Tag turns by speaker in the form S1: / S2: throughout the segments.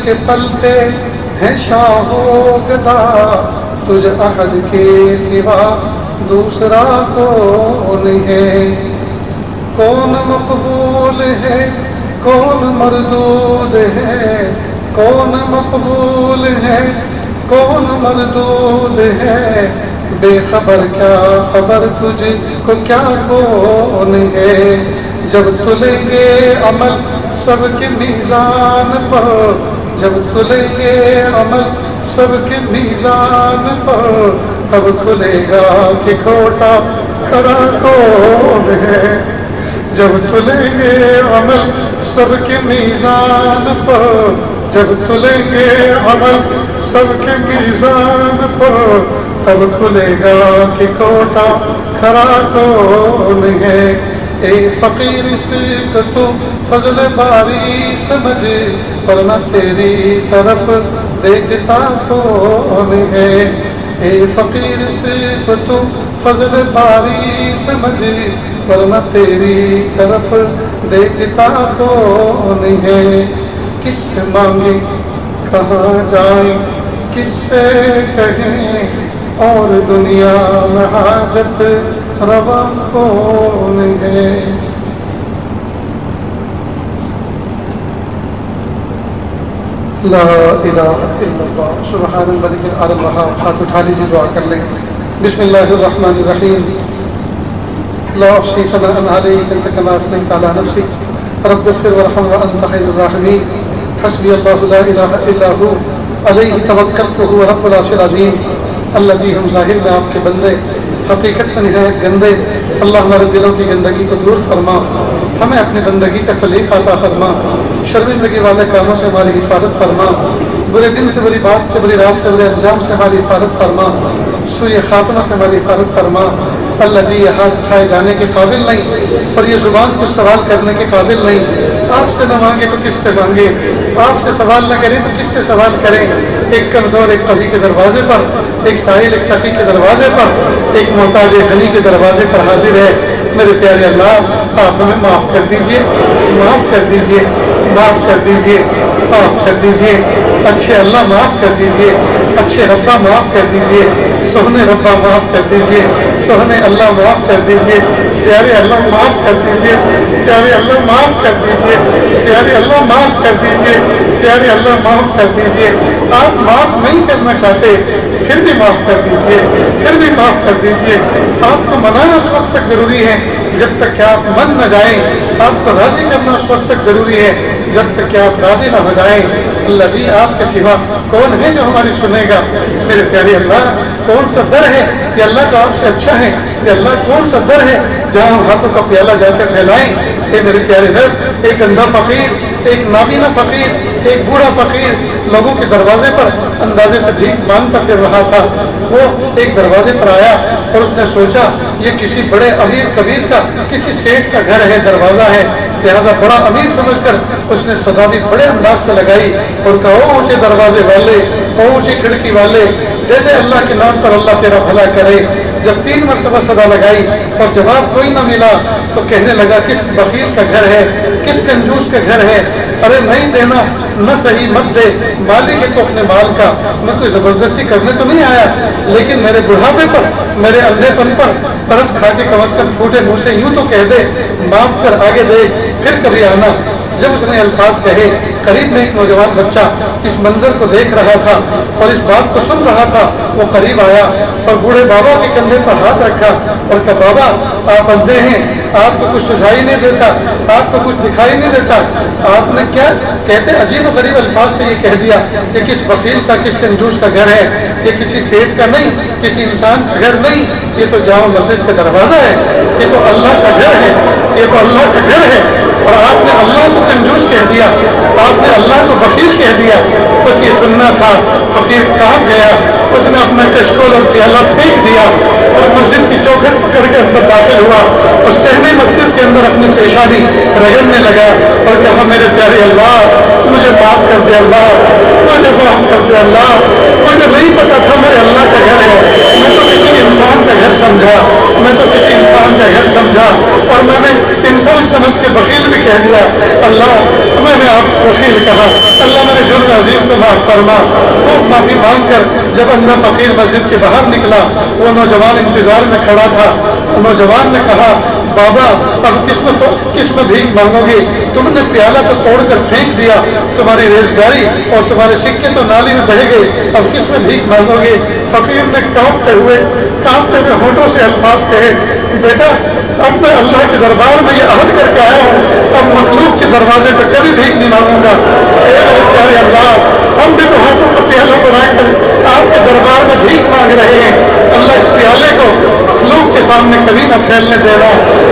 S1: کے پلتے ہیں شاہ و گدا، تجھ احد کے سوا دوسرا کون ہے؟ کون مقبول ہے کون مردود ہے، کون مقبول ہے کون مردود ہے، بے خبر کیا خبر تجھ کو کیا کون ہے؟ جب تلیں گے عمل سب کے میزان پر، جب تلیں گے عمل سب کے میزان پر، تب کھلے گا کہ کھوٹا کھرا کون ہے؟ جب تلیں گے عمل سب کے میزان پر، جب تلیں گے عمل سب کے میزان پر، تب کھلے گا کہ کھوٹا کھرا کون ہے؟ اے فقیر اس کو تو فضل باری سمجھ، ورنہ تیری طرف دیکھتا کون ہے؟ اے فقیر اس کو تو فضل باری سمجھ، ورنہ تیری طرف دیکھتا کون ہے؟ کس سے مانگے کہاں جائیں کس سے کہیں، اور دنیا میں حاجت روا کون ہے؟ لا الہ الا اللہ سبحان الملک الاعلی الوہاب۔ ہاتھ اٹھا لیجیے، دعا کر لیں۔ بسم اللہ الرحمن الرحیم۔ لا احصی ثناء علیک انت کما اثنیت علی نفسک رب اغفر وارحم وانت خیر الراحمین۔ حسبی اللہ لا الہ الا ہو علیہ توکلت وہو رب العرش العظیم۔ اللہ جی، ہم ظاہر میں آپ کے بندے، حقیقت میں نہایت گندے، اللہ ہمارے دلوں کی گندگی کو دور فرما، ہمیں اپنی بندگی کا سلیقہ عطا فرما، شرمندگی والے کاموں سے ہماری حفاظت فرما، برے دن سے بری بات سے بری رات سے برے انجام سے ہماری حفاظت فرما، سوء خاتمہ سے ہماری حفاظت فرما۔ اللہ جی، یہ ہاتھ اٹھائے جانے کے قابل نہیں، اور یہ زبان کچھ سوال کرنے کے قابل نہیں۔ آپ سے نہ مانگے تو کس سے مانگے، آپ سے سوال نہ کریں تو کس سے سوال کریں؟ ایک کمزور ایک قوی کے دروازے پر، ایک ساحل ایک سخی کے دروازے پر، ایک محتاج غنی کے دروازے پر حاضر ہے۔ میرے پیارے اللہ، آپ ہمیں معاف کر دیجئے، معاف کر دیجئے، معاف کر دیجئے، معاف کر دیجئے۔ اچھے اللہ معاف کر دیجئے، اچھے ربا معاف کر دیجئے، سہنے ربا معاف کر دیجئے، سہنے اللہ معاف کر دیجئے، پیارے اللہ معاف کر دیجئے، پیارے اللہ معاف کر دیجئے، پیارے اللہ معاف کر دیجئے، پیارے اللہ معاف کر دیجئے۔ آپ معاف نہیں کرنا چاہتے پھر بھی معاف کر دیجئے، پھر بھی معاف کر دیجئے۔ آپ کو منانا اس وقت تک ضروری ہے جب تک کہ آپ من نہ جائیں، آپ کو راضی کرنا اس وقت تک ضروری ہے جب تک کہ آپ راضی نہ ہو جائیں۔ اللہ جی، آپ کے سوا کون ہے جو ہماری سنے گا؟ میرے پیارے اللہ، کون سا در ہے کہ اللہ تو آپ سے اچھا ہے؟ کہ اللہ کون سا در ہے جہاں ہم ہاتھوں کا پیالہ جا کے پھیلائیں؟ اے میرے پیارے رب، ایک اندھا فقیر، ایک نابینا فقیر، ایک بوڑھا فقیر لوگوں کے دروازے پر اندازے سے بھیک مانگتا پھر رہا تھا۔ وہ ایک دروازے پر آیا اور اس نے سوچا یہ کسی بڑے امیر کبیر کا، کسی سیٹھ کا گھر ہے، دروازہ ہے، لہذا بڑا امیر سمجھ کر اس نے صدا بھی بڑے انداز سے لگائی اور کہا، او اونچے دروازے والے، او اونچی کھڑکی والے، دے دے اللہ کے نام پر، اللہ تیرا بھلا کرے۔ جب 3 مرتبہ صدا لگائی اور جواب کوئی نہ ملا تو کہنے لگا، کس بخیل کا گھر ہے، کس کنجوس کا گھر ہے؟ ارے نہیں دینا نہ صحیح، مت دے، مالک ہے تو اپنے مال کا، میں کوئی زبردستی کرنے تو نہیں آیا، لیکن میرے بڑھاپے پر، میرے اندھے پن پر ترس کھا کے کم از کم چھوٹے منہ سے یوں تو کہہ دے، معاف کر، آگے دے، پھر کبھی آنا۔ جب اس نے الفاظ کہے، قریب میں ایک نوجوان بچہ اس منظر کو دیکھ رہا تھا اور اس بات کو سن رہا تھا، وہ قریب آیا اور بوڑھے بابا کے کندھے پر ہاتھ رکھا اور کہا، بابا آپ اندھے ہیں، آپ کو کچھ سجائی نہیں دیتا، آپ کو کچھ دکھائی نہیں دیتا، آپ نے کیا کیسے عجیب و غریب الفاظ سے یہ کہہ دیا کہ کس بخیل کا، کس کنجوس کا گھر ہے؟ یہ کسی سیٹھ کا نہیں، کسی انسان کا گھر نہیں، یہ تو جامع مسجد کا دروازہ ہے، یہ تو اللہ کا گھر ہے، یہ تو اللہ کا گھر ہے، اور آپ نے اللہ کو کنجوس کہہ دیا، آپ نے اللہ کو بخیل کہہ دیا۔ بس یہ سننا تھا۔ فقیر کہاں گیا، اس نے اپنا کشکول اور پیالہ پھینک دیا اور مسجد کی چوکھٹ پکڑ کے اندر داخل ہوا اور صحن مسجد کے اندر اپنی پیشانی رگڑنے لگا اور کہا، میرے پیارے اللہ، مجھے معاف کر دے اللہ، مجھے معاف کر دے اللہ، مجھے نہیں پتا تھا میرے اللہ کا گھر ہے، میں تو کسی انسان کا گھر سمجھا، میں تو کسی انسان کا گھر سمجھا اور میں نے انسان سمجھ کے بخیل بھی کہہ دیا۔ اللہ، میں نے آپ کو بخیل کہا، اللہ میرے جرم عظیم فرما. خوب معافی مانگ کر جب اندر فقیر مسجد کے باہر نکلا, وہ نوجوان انتظار میں کھڑا تھا. نوجوان نے کہا, بابا اب کس میں بھیک مانگو گے؟ تم نے پیالہ تو توڑ کر پھینک دیا, تمہاری ریزگاری اور تمہارے سکے تو نالی میں بہہ گئے, اب کس میں بھیک مانگو گے؟ فقیر نے کانپتے ہوئے ہونٹوں سے الفاظ کہے, بیٹا اب میں اللہ کے دربار میں یہ عہد کر کے آیا ہوں, اب مخلوق کے دروازے پہ کبھی بھیک نہیں مانگوں گا. اے اللہ, ہم بھی تو ہاتھوں کو پیالہ بنا کر آپ کے دربار میں بھیک مانگ رہے ہیں. اللہ اس پیالے کو مخلوق کے سامنے کبھی نہ پھیلنے دینا.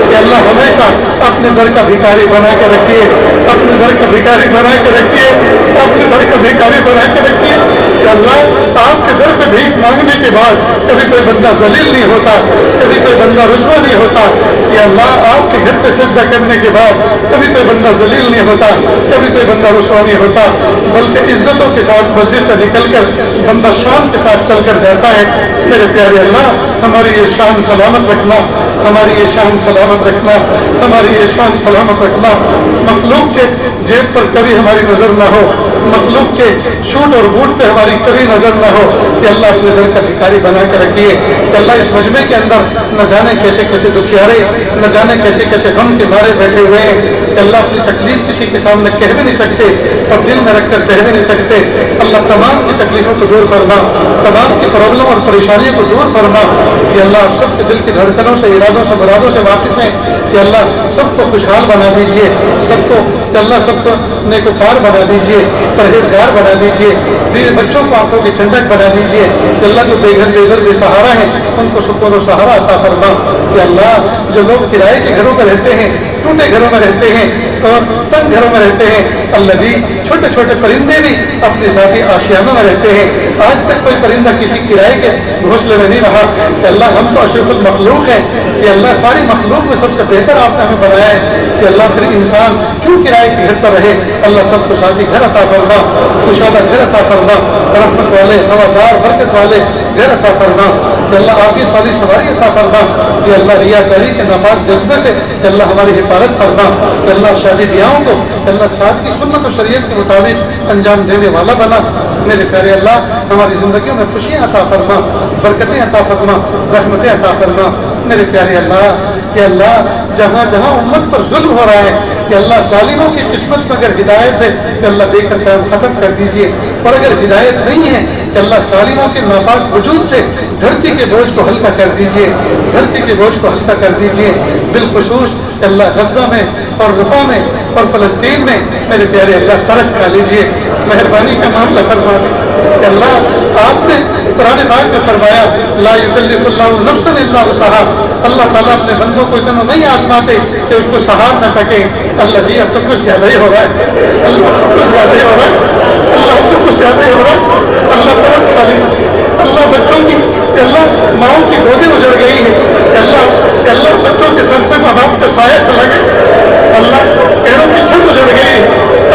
S1: کہ اللہ ہمیشہ اپنے در کا بھکاری بنا کے رکھیے, اپنے در کا بھکاری بنا کے رکھیے, اپنے در کا بھکاری بنا کے رکھیے. کہ اللہ آپ کے در پہ بھیک مانگنے کے بعد کبھی کوئی بندہ ذلیل نہیں ہوتا, کبھی کوئی بندہ رسوا نہیں ہوتا. کہ اللہ آپ کے گھر پہ سجدہ کرنے کے بعد کبھی کوئی بندہ ذلیل نہیں ہوتا, کبھی کوئی بندہ رسوا نہیں ہوتا, بلکہ عزتوں کے ساتھ مسجد سے نکل کر بندہ شان کے ساتھ چل کر جاتا ہے. میرے پیارے اللہ, ہماری یہ شان سلامت رکھنا, ہماری یہ شان سلامت رکھنا, ہماری یہ شان سلامت رکھنا. مخلوق کے جیب پر کبھی ہماری نظر نہ ہو, مخلوق کے شوٹ اور بوٹ پہ ہماری کبھی نظر نہ ہو. کہ اللہ اپنے در کا بھکاری بنا کے رکھیے. کہ اللہ اس مجمع کے اندر نہ جانے کیسے کیسے دکھیارے, نہ جانے کیسے کیسے غم کے مارے بیٹھے ہوئے ہیں. کہ اللہ اپنی تکلیف کسی کے سامنے کہہ بھی نہیں سکتے اور دل میں رکھ کر سہ بھی نہیں سکتے. اللہ تمام کی تکلیفوں کو دور فرما, تمام کی پرابلم اور پریشانیوں کو دور فرما. کہ اللہ آپ سب کے دل کی دھڑکنوں سے, ارادوں سے, مرادوں سے واقف ہیں. کہ اللہ سب کو خوشحال بنا دیجیے, سب کو, کہ اللہ سب کو نیکوکار بنا دیجیے, پرہیزگار بنا دیجیے, بیوی بچوں کو آنکھوں کی ٹھنڈک بنا دیجیے. کہ اللہ جو بے گھر بے سہارا ہیں ان کو سکون و سہارا عطا فرما. کہ اللہ جو لوگ کرائے کے گھروں میں رہتے ہیں, ٹوٹے گھروں میں رہتے ہیں اور تنگ گھروں میں رہتے ہیں, اللہ جی چھوٹے چھوٹے پرندے بھی اپنی ذاتی آشیانوں میں رہتے ہیں. آج تک کوئی پرندہ کسی کرائے کے گھونسلے میں نہیں رہا. کہ اللہ ہم تو اشرف المخلوق ہیں. کہ اللہ ساری مخلوق میں سب سے بہتر آپ نے ہمیں بنایا ہے. کہ اللہ پھر انسان کیوں کرائے کے گھر پر رہے؟ اللہ سب کو شادی گھر عطا فرما, کشادہ گھر عطا فرما, رحمت والے, ہوادار, برکت والے گھر عطا فرما. کہ اللہ عافیت والی سواری عطا فرما. کہ اللہ ریاکاری کے ناپاک جذبے سے کہ اللہ ہماری حفاظت فرما. کہ اللہ شادی بیاہوں کو کہ اللہ سادگی سنت و شریعت کے مطابق انجام دینے والا بنا. میرے پیارے اللہ ہماری زندگیوں میں خوشیاں عطا فرما, برکتیں عطا فرما, رحمتیں عطا فرما. میرے پیارے اللہ, کہ اللہ جہاں جہاں امت پر ظلم ہو رہا ہے, کہ اللہ ظالموں کی قسمت میں اگر ہدایت ہے کہ اللہ دے کر قیام ختم کر دیجیے, اور اگر ہدایت نہیں ہے کہ اللہ ظالموں کے ناپاک وجود سے دھرتی کے بوجھ کو ہلکا کر دیجیے, دھرتی کے بوجھ کو ہلکا کر دیجیے. بالخصوص کہ اللہ غزہ میں اور رفح میں اور فلسطین میں میرے پیارے اللہ ترس کھا لیجیے, مہربانی کا معاملہ فرما دیجیے. کہ اللہ آپ نے قرآن پاک میں فرمایا لا یکلف اللہ نفسا الا وسعها, اللہ تعالیٰ اپنے بندوں کو اتنا نہیں آزماتے کہ اس کو سہار نہ سکے. اللہ جی اب تو کچھ زیادہ ہی ہو رہا ہے, اللہ اب تو کچھ زیادہ ہی ہو رہا ہے, اللہ اب تو کچھ زیادہ ہی ہو رہا ہے. اللہ ترس کھا لیجیے. اللہ بچوں کی, کہ اللہ ماؤں کی گودیں اجڑ گئی ہیں. کہ اللہ بچوں کے سر سے ماں باپ کا سایہ چلا گیا. اللہ پیڑوں کی چھت اجڑ گئی.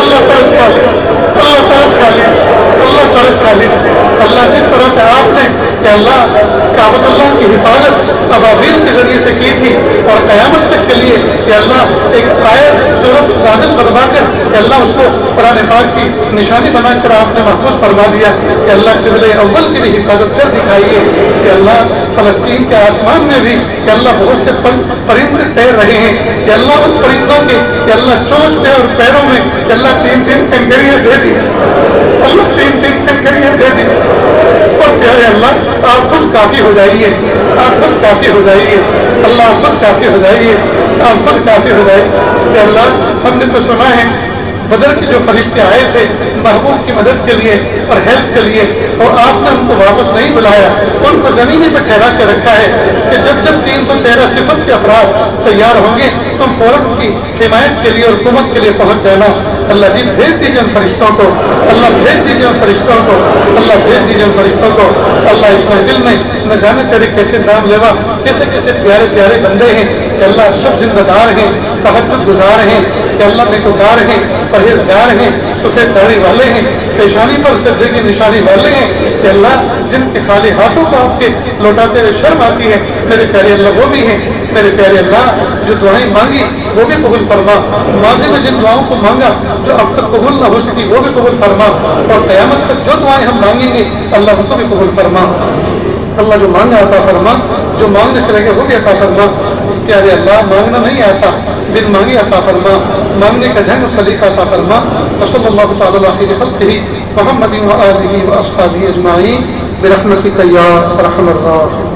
S1: اللہ ترس کھا لیجیے, اللہ ترس کھا لیجیے, اللہ ترس کھا لیجیے. اللہ جس طرح سے آپ نے کہ اللہ کعبۃ اللہ کی حفاظت ابابیل کے ذریعے سے کی تھی اور قیامت تک کے لیے کہ اللہ ایک آیت سورت نازل فرما کر کہ اللہ اس کو قرآن پاک کی نشانی بنا کر آپ نے محفوظ فرما دیا. کہ اللہ قبلہ اول کی بھی حفاظت کر دکھائیے. کہ اللہ فلسطین کے آسمان میں بھی کہ اللہ بہت سے پرندے تیر رہے ہیں. کہ اللہ ان پرندوں کے کہ اللہ چونچ پہ اور پیروں میں کہ اللہ 3 کنکریاں دے دیجیے, اللہ 3 کنکریاں دے دیجیے. اور پیارے اللہ آپ خود کافی ہو جائیے, آپ خود کافی ہو جائیے, اللہ آپ خود کافی ہو جائیے, آپ خود کافی ہو جائیے. کہ اللہ ہم نے تو سنا ہے بدر کے جو فرشتے آئے تھے محبوب کی مدد کے لیے اور ہیلپ کے لیے, اور آپ نے ان کو واپس نہیں بلایا, ان کو زمینی پہ ٹھہرا کے رکھا ہے کہ جب 313 صفت کے افراد تیار ہوں گے تم فوراً کی حمایت کے لیے اور حکومت کے لیے پہنچ جانا. اللہ جی بھیج دیجیے ان فرشتوں کو, اللہ بھیج دیجیے ان فرشتوں کو, اللہ بھیج دیجیے ان فرشتوں کو. اللہ اس محفل میں نہ جانے تیرے کیسے نام لیوا, کیسے کیسے پیارے پیارے بندے ہیں کہ اللہ شب زندہ دار ہیں, تہجد گزار ہیں, کہ اللہ نیکوکار ہیں, پرہیزگار ہیں, سفید داڑھی والے ہیں, پیشانی پر سجدے کی نشانی والے ہیں. کہ اللہ جن کے خالی ہاتھوں کو آپ کے لوٹاتے ہوئے شرم آتی ہے میرے پیارے اللہ وہ بھی ہیں. میرے پیارے اللہ جو دعائیں مانگی وہ بھی قبول فرما، ماضی میں جن دعاؤں کو مانگا جو اب تک قبول نہ ہو سکی وہ بھی قبول فرما، اور قیامت تک جو دعائیں ہم مانگیں گے اللہ ان کو بھی قبول فرما۔ اللہ جو مانگنا عطا فرما، جو مانگنے سے لگے وہ بھی عطا فرما۔ پیارے اللہ مانگنا نہیں آتا، بن مانگے عطا فرما، مانگنے کا ڈھنگ و سلیقہ عطا فرما۔ وصلی اللہ تعالی علی خیر خلقہ محمد و آلہ و اصحابہ اجمعین برحمتک یا ارحم الراحمین۔